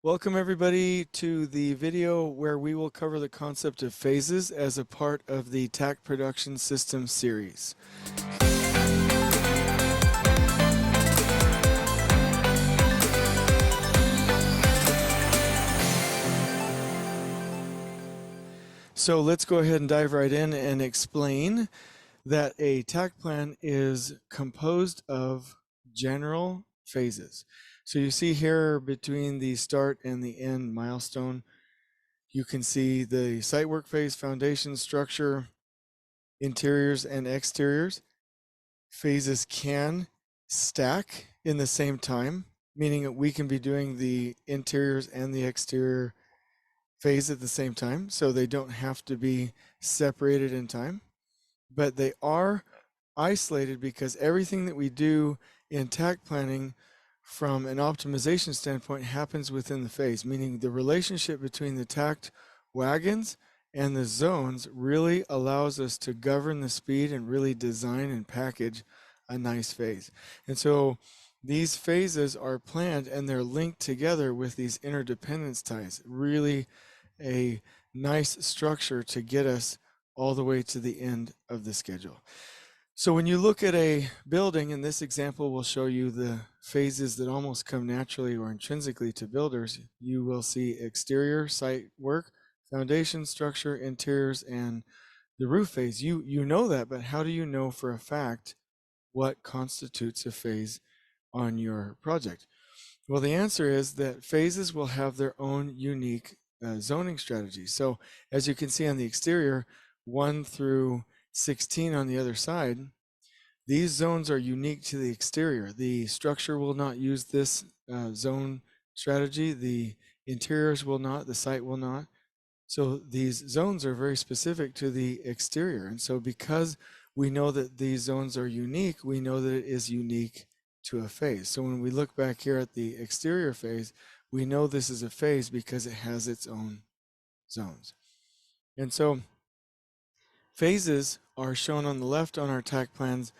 Welcome everybody to the video where we will cover the concept of phases as a part of the Takt production system series. So let's go ahead and dive right in and explain that a Takt plan is composed of general phases. So you see here between the start and the end milestone, you can see the site work phase, foundation, structure, interiors, and exteriors. Phases can stack in the same time, meaning that we can be doing the interiors and the exterior phase at the same time, so they don't have to be separated in time, but they are isolated because everything that we do in Takt planning from an optimization standpoint happens within the phase, meaning the relationship between the Takt wagons and the zones really allows us to govern the speed and really design and package a nice phase. And so these phases are planned and they're linked together with these interdependence ties, really a nice structure to get us all the way to the end of the schedule. So when you look at a building, and this example will show you the phases that almost come naturally or intrinsically to builders, you will see exterior site work, foundation, structure, interiors, and the roof phase. You know that, but how do you know for a fact what constitutes a phase on your project? Well, the answer is that phases will have their own unique zoning strategy. So as you can see on the exterior, 1 through 16 on the other side, these zones are unique to the exterior. The structure will not use this zone strategy. The interiors will not, the site will not. So these zones are very specific to the exterior. And so because we know that these zones are unique, we know that it is unique to a phase. So when we look back here at the exterior phase, we know this is a phase because it has its own zones. And so phases are shown on the left on our Takt plans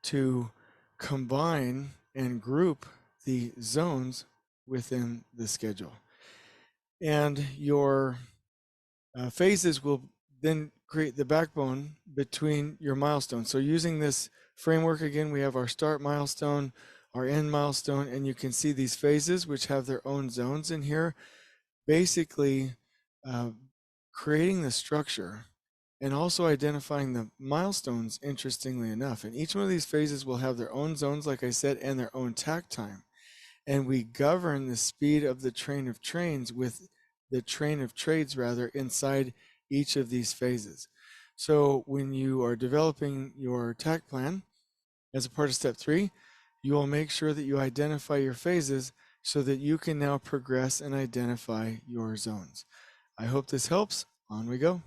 to combine and group the zones within the schedule. And your phases will then create the backbone between your milestones. So using this framework again, we have our start milestone, our end milestone, and you can see these phases which have their own zones in here, basically creating the structure and also identifying the milestones, interestingly enough. And each one of these phases will have their own zones, like I said, and their own takt time. And we govern the speed of the train of trains with the train of trades, rather, inside each of these phases. So when you are developing your Takt plan as a part of step 3, you will make sure that you identify your phases so that you can now progress and identify your zones. I hope this helps. On we go.